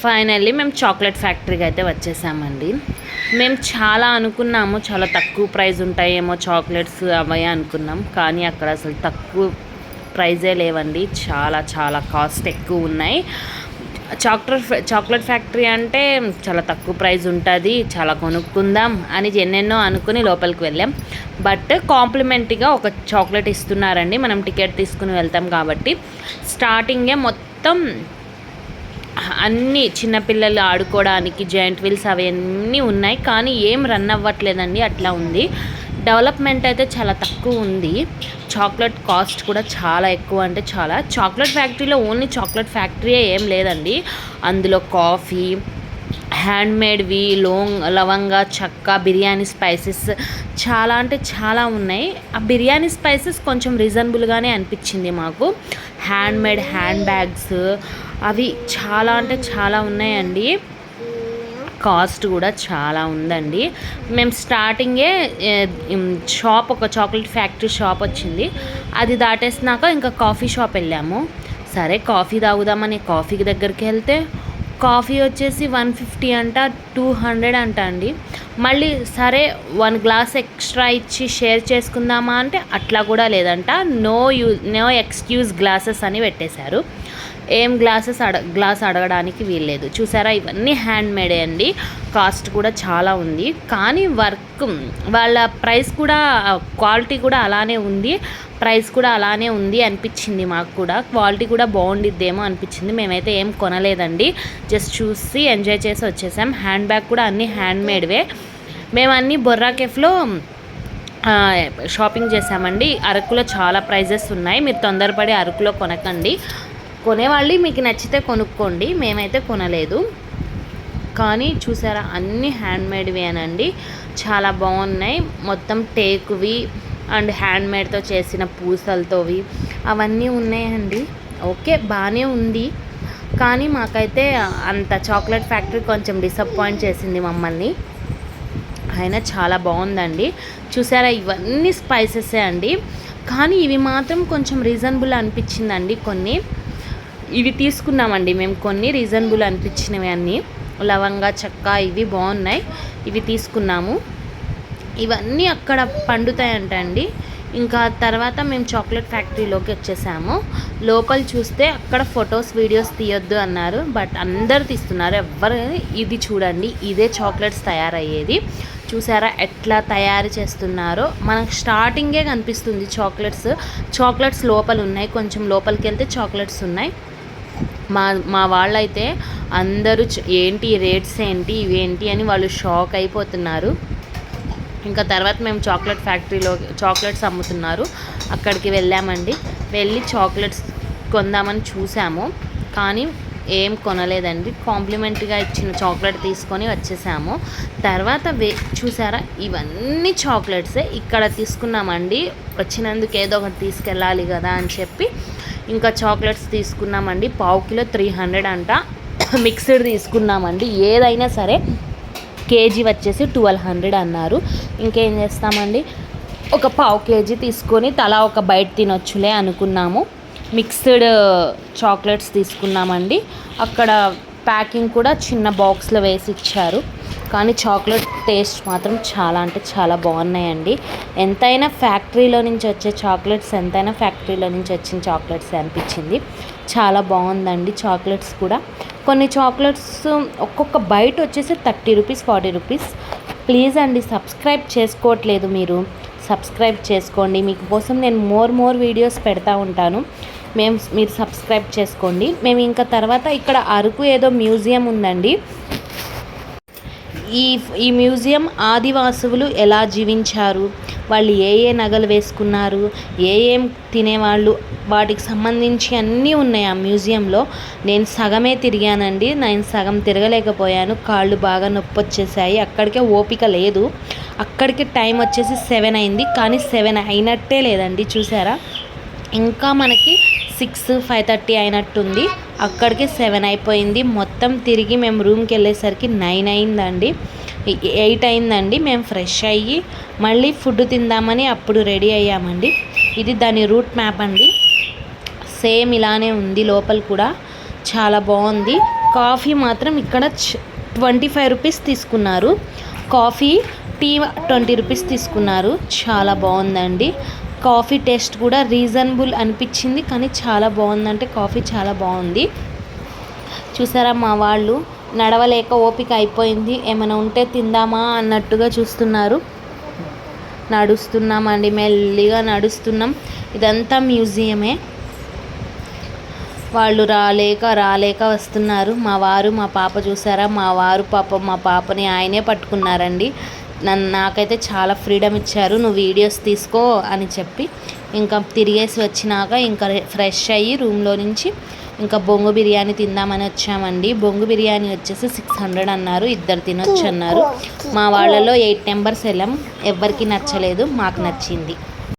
Finally మేము chocolate ఫ్యాక్టరీకి అయితే వచ్చేసామండి. మేము చాలా అనుకున్నాము, చాలా తక్కువ ప్రైస్ ఉంటాయేమో చాక్లెట్స్ అవే అనుకున్నాం. కానీ అక్కడ అసలు తక్కువ ప్రైజే లేవండి, చాలా చాలా కాస్ట్ ఎక్కువ ఉన్నాయి. చాక్లెట్ ఫ్యాక్టరీ అంటే చాలా తక్కువ ప్రైస్ ఉంటుంది, చాలా కొనుక్కుందాం అని ఎన్నెన్నో అనుకుని లోపలికి వెళ్ళాం. బట్ కాంప్లిమెంటరీగా ఒక చాక్లెట్ ఇస్తున్నారండి. మనం టికెట్ తీసుకుని వెళ్తాం కాబట్టి స్టార్టింగే మొత్తం అన్నీ చిన్నపిల్లలు ఆడుకోవడానికి జాయింట్ వీల్స్ అవన్నీ ఉన్నాయి. కానీ ఏం రన్ అవ్వట్లేదండి, అట్లా ఉంది. డెవలప్మెంట్ అయితే చాలా తక్కువ ఉంది. చాక్లెట్ కాస్ట్ కూడా చాలా ఎక్కువ, అంటే చాలా. చాక్లెట్ ఫ్యాక్టరీలో ఓన్లీ చాక్లెట్ ఫ్యాక్టరీయే ఏం లేదండి, అందులో కాఫీ, హ్యాండ్మేడ్వి, లవంగా, చెక్క, బిర్యానీ స్పైసెస్ చాలా అంటే చాలా ఉన్నాయి. ఆ బిర్యానీ స్పైసెస్ కొంచెం రీజనబుల్గానే అనిపించింది మాకు. హ్యాండ్మేడ్ హ్యాండ్ బ్యాగ్స్ అవి చాలా అంటే చాలా ఉన్నాయండి. కాస్ట్ కూడా చాలా ఉందండి. మేము స్టార్టింగే ఒక చాక్లెట్ ఫ్యాక్టరీ షాప్ వచ్చింది, అది దాటేసినాక ఇంకా కాఫీ షాప్ వెళ్ళాము. సరే కాఫీ తాగుదామని కాఫీకి దగ్గరికి వెళ్తే కాఫీ వచ్చేసి 150 అంట, 200 అంట అండి. మళ్ళీ సరే 1 గ్లాస్ ఎక్స్ట్రా ఇచ్చి షేర్ చేసుకుందామా అంటే అట్లా కూడా లేదంట. నో ఎక్స్క్యూజ్ గ్లాసెస్ అని పెట్టేశారు. ఏం గ్లాస్ అడగడానికి వీల్లేదు. చూసారా, ఇవన్నీ హ్యాండ్మేడే అండి. కాస్ట్ కూడా చాలా ఉంది. కానీ వర్క్ వాళ్ళ ప్రైస్ కూడా, క్వాలిటీ కూడా అలానే ఉంది, ప్రైస్ కూడా అలానే ఉంది అనిపించింది మాకు కూడా. క్వాలిటీ కూడా బాగుండిద్దేమో అనిపించింది. మేమైతే ఏం కొనలేదండి, జస్ట్ చూసి ఎంజాయ్ చేసి వచ్చేసాం. హ్యాండ్ బ్యాగ్ కూడా అన్నీ హ్యాండ్మేడ్వే. మేము అన్నీ బొర్రా కేఫ్లో షాపింగ్ చేసామండి. అరకులో చాలా ప్రైజెస్ ఉన్నాయి, మీరు తొందరపడి అరకులో కొనకండి. కొనేవాళ్ళు మీకు నచ్చితే కొనుక్కోండి, మేమైతే కొనలేదు. కానీ చూసారా, అన్నీ హ్యాండ్మేడ్వేనండి, చాలా బాగున్నాయి. మొత్తం టేకువి అండ్ హ్యాండ్మేడ్తో చేసిన పూసలతోవి అవన్నీ ఉన్నాయండి. ఓకే, బాగానే ఉంది. కానీ మాకైతే అంత చాక్లెట్ ఫ్యాక్టరీ కొంచెం డిసప్పాయింట్ చేసింది మమ్మల్ని. అయినా చాలా బాగుందండి. చూసారా, ఇవన్నీ స్పైసెసే అండి. కానీ ఇవి మాత్రం కొంచెం రీజనబుల్ అనిపించిందండి. కొన్ని ఇవి తీసుకున్నామండి మేము, కొన్ని రీజనబుల్ అనిపించినవి అన్నీ. లవంగా, చెక్క ఇవి బాగున్నాయి, ఇవి తీసుకున్నాము. ఇవన్నీ అక్కడ పండుతాయంట అండి. ఇంకా తర్వాత మేము చాక్లెట్ ఫ్యాక్టరీలోకి వచ్చేసాము. లోపల చూస్తే అక్కడ ఫొటోస్ వీడియోస్ తీయొద్దు అన్నారు, బట్ అందరు తీస్తున్నారు. ఎవ్వరు ఇది చూడండి, ఇదే చాక్లెట్స్ తయారయ్యేది. చూసారా ఎట్లా తయారు చేస్తున్నారో, మనకు స్టార్టింగే కనిపిస్తుంది చాక్లెట్స్ లోపల ఉన్నాయి. కొంచెం లోపలికి వెళ్తే చాక్లెట్స్ ఉన్నాయి. మా వాళ్ళైతే అందరూ ఏంటి రేట్స్ ఏంటి ఇవేంటి అని వాళ్ళు షాక్ అయిపోతున్నారు. ఇంకా తర్వాత మేము చాక్లెట్ ఫ్యాక్టరీలో చాక్లెట్స్ అమ్ముతున్నారు, అక్కడికి వెళ్ళామండి. వెళ్ళి చాక్లెట్స్ కొందామని చూసాము, కానీ ఏం కొనలేదండి. కాంప్లిమెంటరీగా ఇచ్చిన చాక్లెట్ తీసుకొని వచ్చేసాము. తర్వాత చూసారా, ఇవన్నీ చాక్లెట్సే. ఇక్కడ తీసుకున్నామండి, వచ్చినందుకు ఏదో ఒకటి తీసుకెళ్ళాలి కదా అని చెప్పి ఇంకా చాక్లెట్స్ తీసుకున్నామండి. పావు కిలో 300 అంట. మిక్స్డ్ తీసుకున్నామండి. ఏదైనా సరే కేజీ వచ్చేసి 1200 అన్నారు. ఇంకేం చేస్తామండి, ఒక పావు కేజీ తీసుకొని తలా ఒక బైట్ తినొచ్చులే అనుకున్నాము. మిక్స్డ్ చాక్లెట్స్ తీసుకున్నామండి. అక్కడ ప్యాకింగ్ కూడా చిన్న బాక్స్లో వేసి ఇచ్చారు. కానీ చాక్లెట్ టేస్ట్ మాత్రం చాలా అంటే చాలా బాగున్నాయండి. ఎంతైనా ఫ్యాక్టరీలో నుంచి వచ్చే చాక్లెట్స్, ఎంతైనా ఫ్యాక్టరీలో నుంచి వచ్చిన చాక్లెట్స్ అనిపించింది. చాలా బాగుందండి చాక్లెట్స్ కూడా. కొన్ని చాక్లెట్స్ ఒక్కొక్క బైట్ వచ్చేసి 30 రూపీస్, 40 రూపీస్. ప్లీజ్ అండి, సబ్స్క్రైబ్ చేసుకోవట్లేదు మీరు, సబ్స్క్రైబ్ చేసుకోండి. మీకోసం నేను మోర్ వీడియోస్ పెడతా ఉంటాను, మీరు సబ్స్క్రైబ్ చేసుకోండి. మేము ఇంకా తర్వాత ఇక్కడ అరకు ఏదో మ్యూజియం ఉందండి. ఈ మ్యూజియం ఆదివాసులు ఎలా జీవించారు, వాళ్ళు ఏ నగలు వేసుకున్నారు, ఏం తినేవాళ్ళు, వాటికి సంబంధించి అన్నీ ఉన్నాయి ఆ మ్యూజియంలో. నేను సగమే తిరిగానండి, నేను సగం తిరగలేకపోయాను, కాళ్ళు బాగా నొప్పి వచ్చేసాయి. అక్కడికే ఓపిక లేదు. అక్కడికి టైం వచ్చేసి 7 అయింది, కానీ 7 అయినట్టే లేదండి. చూసారా, ఇంకా మనకి 6, 5:30 అయినట్టుంది. అక్కడికి 7 అయిపోయింది. మొత్తం తిరిగి మేము రూమ్కి వెళ్ళేసరికి 9 అయిందండి, 8 అయిందండి. మేము ఫ్రెష్ అయ్యి మళ్ళీ ఫుడ్ తిందామని అప్పుడు రెడీ అయ్యామండి. ఇది దాని రూట్ మ్యాప్ అండి. సేమ్ ఇలానే ఉంది లోపల కూడా, చాలా బాగుంది. కాఫీ మాత్రం ఇక్కడ 25 రూపీస్ తీసుకున్నారు. కాఫీ, టీ 20 రూపీస్ తీసుకున్నారు. చాలా బాగుందండి. కాఫీ టేస్ట్ కూడా రీజనబుల్ అనిపించింది, కానీ చాలా బాగుందంటే కాఫీ చాలా బాగుంది. చూసారా, మా వాళ్ళు నడవలేక ఓపిక అయిపోయింది, ఏమైనా ఉంటే తిందామా అన్నట్టుగా చూస్తున్నారు. నడుస్తున్నామండి, మెల్లిగా నడుస్తున్నాం. ఇదంతా మ్యూజియమే. వాళ్ళు రాలేక వస్తున్నారు. మా వారు మా పాప చూసారా, మా వారు పాప మా పాపని ఆయనే పట్టుకున్నారండి. నాకైతే చాలా ఫ్రీడమ్ ఇచ్చారు, నువ్వు వీడియోస్ తీసుకో అని చెప్పి. ఇంకా తిరిగేసి వచ్చినాక ఇంకా ఫ్రెష్ అయ్యి రూమ్లో నుంచి ఇంకా బొంగు బిర్యానీ తిందామని వచ్చామండి. బొంగు బిర్యానీ వచ్చేసి 600 అన్నారు, ఇద్దరు తినొచ్చు అన్నారు. మా వాళ్ళలో 8 మెంబర్స్ వెళ్ళాం, ఎవ్వరికి నచ్చలేదు, మాకు నచ్చింది.